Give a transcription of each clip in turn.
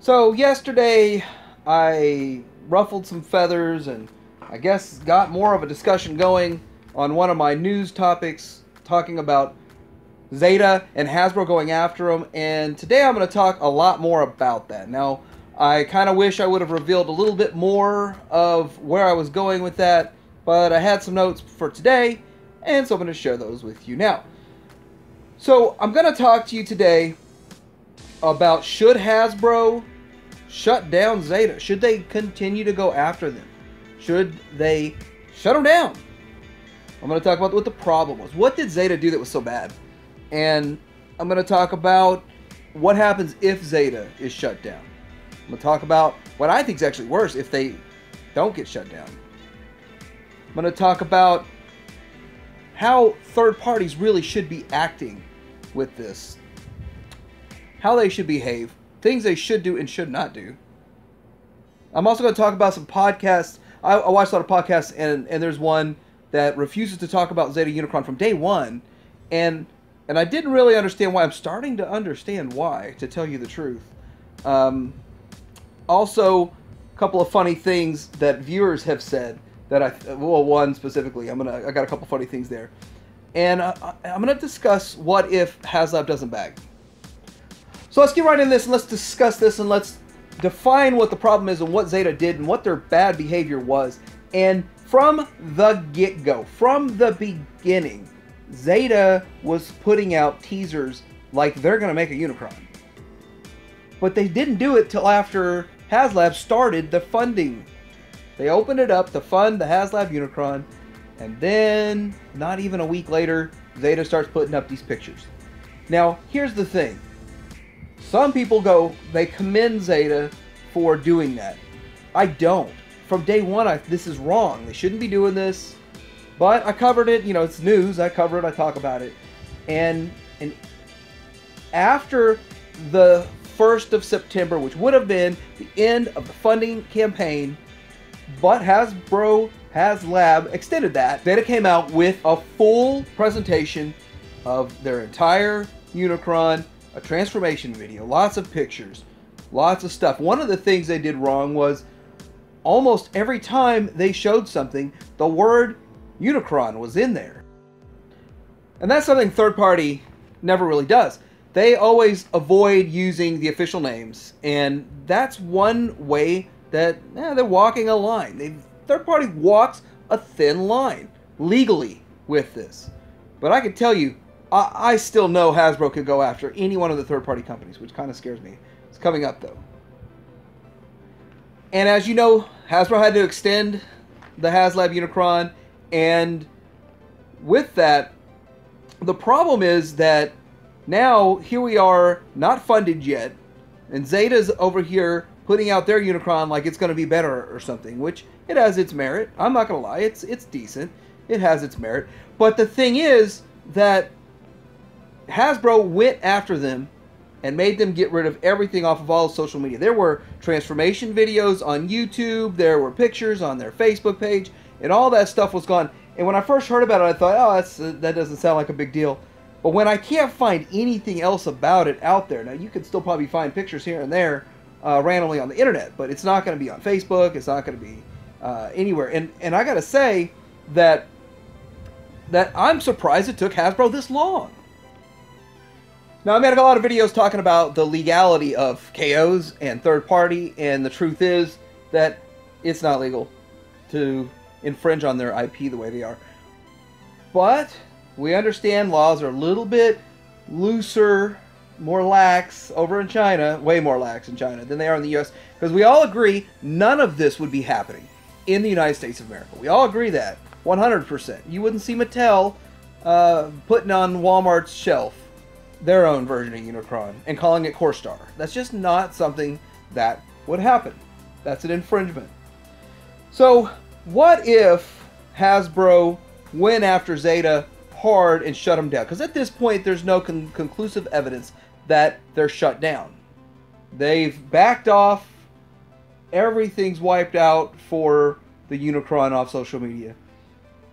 So yesterday I ruffled some feathers and I guess got more of a discussion going on one of my news topics talking about Zeta and Hasbro going after them, and today I'm going to talk a lot more about that. Now, I kind of wish I would have revealed a little bit more of where I was going with that, but I had some notes for today, and so I'm going to share those with you now. So I'm going to talk to you today about, should Hasbro shut down Zeta? Should they continue to go after them? Should they shut them down? I'm going to talk about what the problem was. What did Zeta do that was so bad? And I'm going to talk about what happens if Zeta is shut down. I'm going to talk about what I think is actually worse if they don't get shut down. I'm going to talk about how third parties really should be acting with this. How they should behave. Things they should do and should not do. I'm also going to talk about some podcasts. I watch a lot of podcasts, and there's one that refuses to talk about Zeta Unicron from day one. And I didn't really understand why. I'm starting to understand why, to tell you the truth. Also, a couple of funny things that viewers have said that well, one specifically. I got a couple funny things there. And I'm going to discuss what if HasLab doesn't bag. So let's get right into this and let's discuss this and let's define what the problem is and what Zeta did and what their bad behavior was. And from the get-go, from the beginning, Zeta was putting out teasers like they're going to make a Unicron. But they didn't do it till after HasLab started the funding. They opened it up to fund the HasLab Unicron, and then, not even a week later, Zeta starts putting up these pictures. Now, here's the thing. Some people they commend Zeta for doing that. I don't. From day one, this is wrong. They shouldn't be doing this. But I covered it, it's news, I cover it, I talk about it. And after the 1st of September, which would have been the end of the funding campaign, but Hasbro HasLab extended that, Zeta came out with a full presentation of their entire Unicron, a transformation video, lots of pictures, lots of stuff. One of the things they did wrong was almost every time they showed something, the word Unicron was in there. And that's something third party never really does. They always avoid using the official names, and that's one way that they're walking a line. Third party walks a thin line legally with this. But I can tell you, I still know Hasbro could go after any one of the third party companies, which kind of scares me. It's coming up though. And as you know, Hasbro had to extend the HasLab Unicron. And with that, the problem is that now here we are, not funded yet, and Zeta's over here putting out their Unicron like it's going to be better or something, which it has its merit. I'm not going to lie, it's decent. It has its merit. But the thing is that Hasbro went after them and made them get rid of everything off of all social media. There were transformation videos on YouTube, there were pictures on their Facebook page, and all that stuff was gone. And when I first heard about it, I thought, oh, that doesn't sound like a big deal. But when I can't find anything else about it out there, now you can still probably find pictures here and there randomly on the internet, but it's not going to be on Facebook, it's not going to be anywhere. And I got to say that I'm surprised it took Hasbro this long. Now, I made a lot of videos talking about the legality of KOs and third party, and the truth is that it's not legal to infringe on their IP the way they are. But we understand laws are a little bit looser, more lax over in China, way more lax in China than they are in the US, because we all agree none of this would be happening in the United States of America. We all agree that 100%. You wouldn't see Mattel putting on Walmart's shelf their own version of Unicron and calling it Core Star. That's just not something that would happen. That's an infringement. So what if Hasbro went after Zeta hard and shut them down? Because at this point there's no conclusive evidence that they're shut down. They've backed off. Everything's wiped out for the Unicron off social media.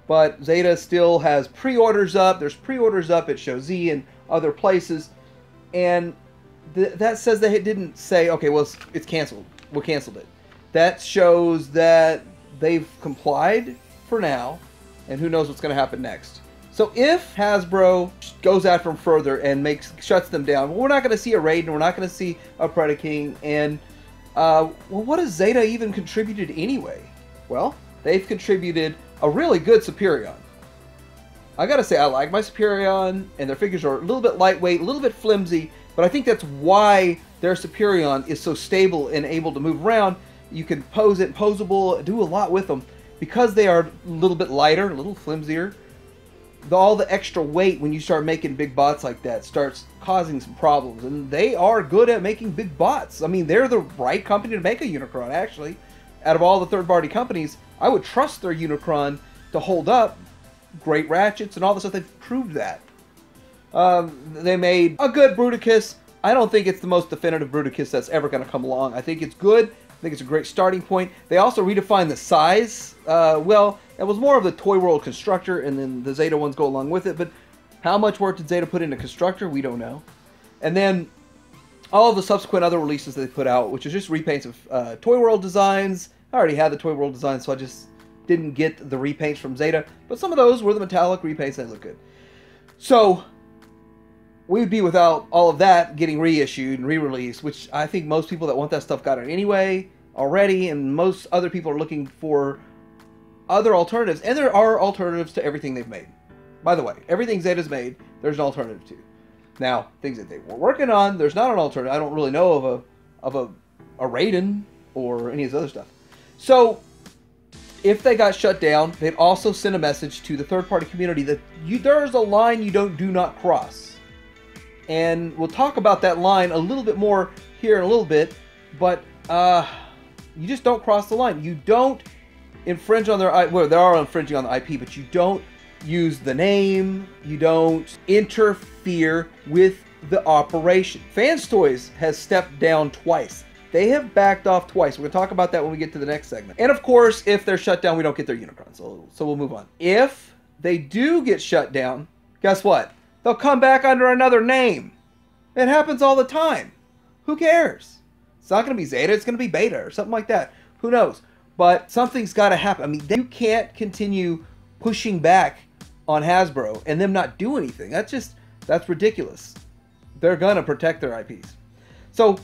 But Zeta still has pre-orders up. There's pre-orders up at Show Z and other places. And that says they didn't say, okay, well, it's canceled. We canceled it. That shows that they've complied for now, and who knows what's going to happen next. So if Hasbro goes after them further and shuts them down, we're not going to see a Raiden, we're not going to see a Predaking, and well, what has Zeta even contributed anyway? Well, they've contributed a really good Superion. I gotta say, I like my Superion, and their figures are a little bit lightweight, a little bit flimsy, but I think that's why their Superion is so stable and able to move around. You can pose it, posable, do a lot with them. Because they are a little bit lighter, a little flimsier, all the extra weight when you start making big bots like that starts causing some problems. And they are good at making big bots. I mean, they're the right company to make a Unicron, actually. Out of all the third-party companies, I would trust their Unicron to hold up. Great ratchets and all the stuff, they've proved that. They made a good Bruticus. I don't think it's the most definitive Bruticus that's ever going to come along. I think it's good. I think it's a great starting point. They also redefined the size. Well, it was more of the Toy World Constructor, and then the Zeta ones go along with it. But how much work did Zeta put into Constructor? We don't know. And then all of the subsequent other releases that they put out, which is just repaints of Toy World designs. I already had the Toy World designs, so I just didn't get the repaints from Zeta. But some of those were the metallic repaints that look good. So we would be without all of that getting reissued and re-released, which I think most people that want that stuff got it anyway already, and most other people are looking for other alternatives. And there are alternatives to everything they've made. By the way, everything Zeta's made, there's an alternative to. Now, things that they were working on, there's not an alternative. I don't really know of a Raiden or any of this other stuff. So if they got shut down, they'd also send a message to the third-party community that there's a line you do not cross. And we'll talk about that line a little bit more here in a little bit, but you just don't cross the line. You don't infringe on their IP. Well, they are infringing on the IP, but you don't use the name. You don't interfere with the operation. Fans Toys has stepped down twice. They have backed off twice. We're going to talk about that when we get to the next segment. And of course, if they're shut down, we don't get their Unicron. So we'll move on. If they do get shut down, guess what? They'll come back under another name. It happens all the time. Who cares? It's not going to be Zeta. It's going to be Beta or something like that. Who knows? But something's got to happen. I mean, you can't continue pushing back on Hasbro and them not do anything. That's ridiculous. They're going to protect their IPs. So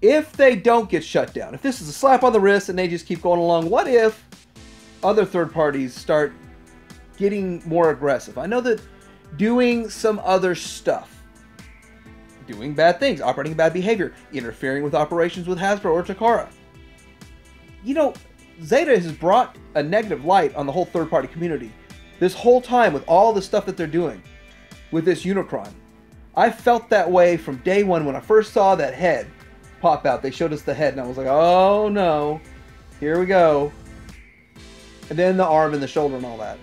if they don't get shut down, if this is a slap on the wrist and they just keep going along, what if other third parties start getting more aggressive? I know that doing some other stuff, doing bad things, operating bad behavior, interfering with operations with Hasbro or Takara. You know, Zeta has brought a negative light on the whole third-party community this whole time with all the stuff that they're doing with this Unicron. I felt that way from day one when I first saw that head pop out. They showed us the head and I was like, oh no, here we go. And then the arm and the shoulder and all that.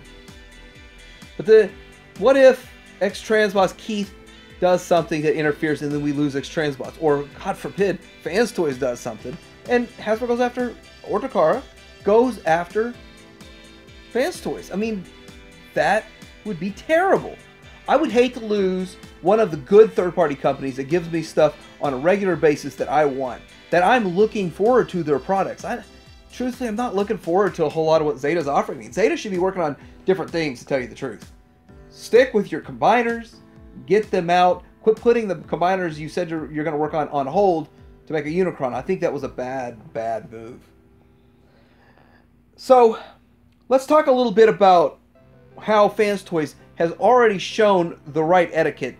But what if x-transbots Keith does something that interferes and then we lose x-transbots? Or, God forbid, Fans Toys does something and Hasbro goes after, or Takara goes after Fans Toys. I mean, that would be terrible. I would hate to lose one of the good third-party companies that gives me stuff on a regular basis that I want, that I'm looking forward to their products. Truthfully, I'm not looking forward to a whole lot of what Zeta's offering me. Zeta should be working on different things, to tell you the truth. Stick with your combiners, get them out, quit putting the combiners you said you're going to work on hold to make a Unicron. I think that was a bad move. So, let's talk a little bit about how Fans Toys has already shown the right etiquette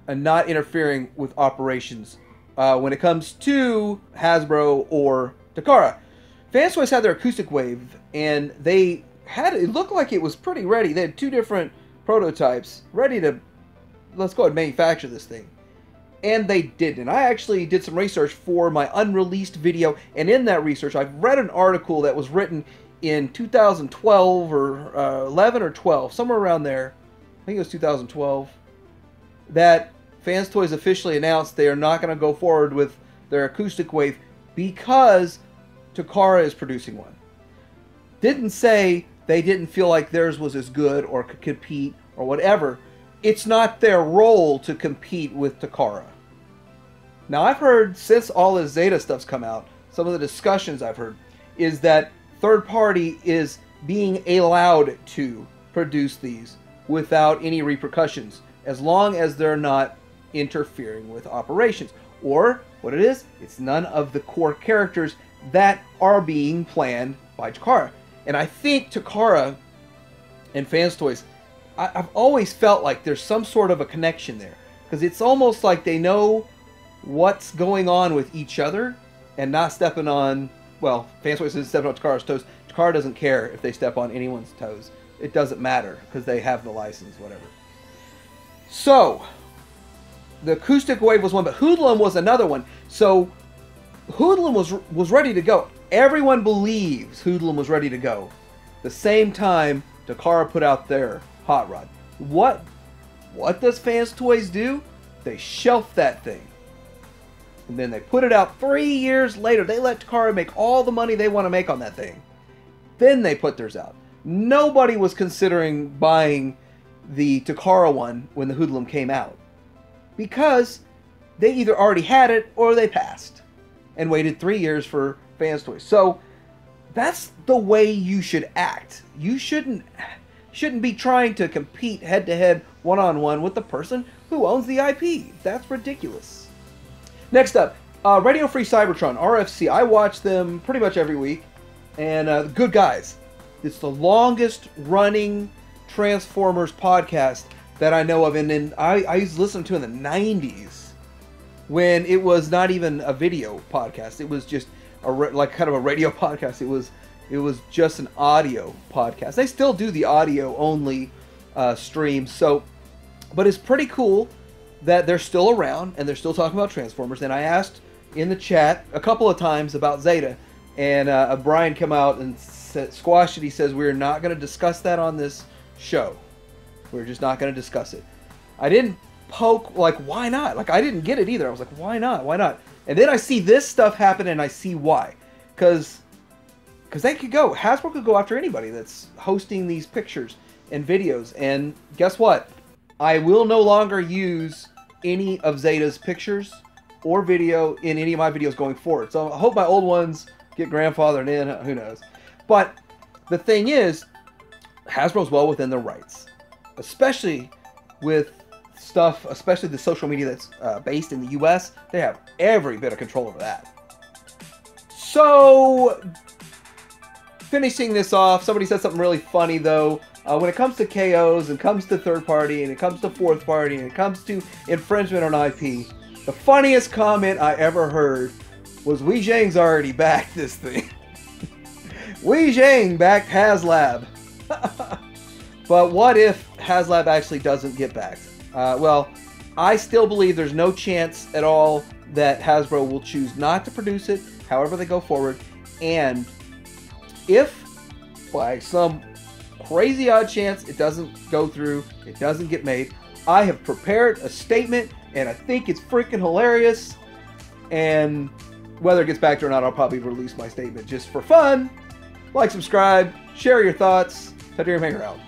and not interfering with operations when it comes to Hasbro or Takara. Fans Toys had their acoustic wave, and it looked like it was pretty ready. They had two different prototypes ready to, let's go ahead and manufacture this thing. And they didn't. I actually did some research for my unreleased video, and in that research, I've read an article that was written in 2012 or 11 or 12, somewhere around there. I think it was 2012, that Fans Toys officially announced they are not going to go forward with their acoustic wave because Takara is producing one. Didn't say they didn't feel like theirs was as good or could compete or whatever. It's not their role to compete with Takara. Now, I've heard, since all this Zeta stuff's come out, some of the discussions I've heard is that third party is being allowed to produce these without any repercussions, as long as they're not interfering with operations. Or, what it is, it's none of the core characters that are being planned by Takara. And I think Takara and Fans Toys, I've always felt like there's some sort of a connection there. Because it's almost like they know what's going on with each other and not stepping on, well, Fans Toys isn't stepping on Takara's toes. Takara doesn't care if they step on anyone's toes. It doesn't matter because they have the license, whatever. So, the Acoustic Wave was one, but Hoodlum was another one. So, Hoodlum was ready to go. Everyone believes Hoodlum was ready to go. The same time Takara put out their Hot Rod. What does Fans Toys do? They shelf that thing. And then they put it out 3 years later. They let Takara make all the money they want to make on that thing. Then they put theirs out. Nobody was considering buying the Takara one when the Hoodlum came out, because they either already had it or they passed and waited 3 years for Fans Toys. So that's the way you should act. You shouldn't be trying to compete head-to-head, one-on-one with the person who owns the IP. That's ridiculous. Next up, Radio Free Cybertron, RFC. I watch them pretty much every week, and good guys. It's the longest running Transformers podcast that I know of, and I used to listen to in the 90s when it was not even a video podcast. It was just like kind of a radio podcast. It was just an audio podcast. They still do the audio only stream, so, but it's pretty cool that they're still around and they're still talking about Transformers. And I asked in the chat a couple of times about Zeta, and Brian came out and squashed it. He says, we're not going to discuss that on this show. We're just not going to discuss it. I didn't poke, like, why not? Like, I didn't get it either. I was like, why not? Why not? And then I see this stuff happen and I see why. Because they could go. Hasbro could go after anybody that's hosting these pictures and videos. And guess what? I will no longer use any of Zeta's pictures or video in any of my videos going forward. So I hope my old ones get grandfathered in. Who knows? But the thing is, Hasbro's well within their rights, especially with stuff, especially the social media that's based in the US. They have every bit of control over that. So, finishing this off, somebody said something really funny though. When it comes to KOs, and comes to third party, and it comes to fourth party, and it comes to infringement on IP, the funniest comment I ever heard was, Wei Zhang's already backed this thing. Wei Zhang backed HasLab. But what if HasLab actually doesn't get backed? Well, I still believe there's no chance at all that Hasbro will choose not to produce it, however they go forward. And if, by some crazy odd chance, it doesn't go through, it doesn't get made, I have prepared a statement, and I think it's freaking hilarious. And whether it gets backed or not, I'll probably release my statement just for fun. Like, subscribe, share your thoughts. Tiberium Hanger out.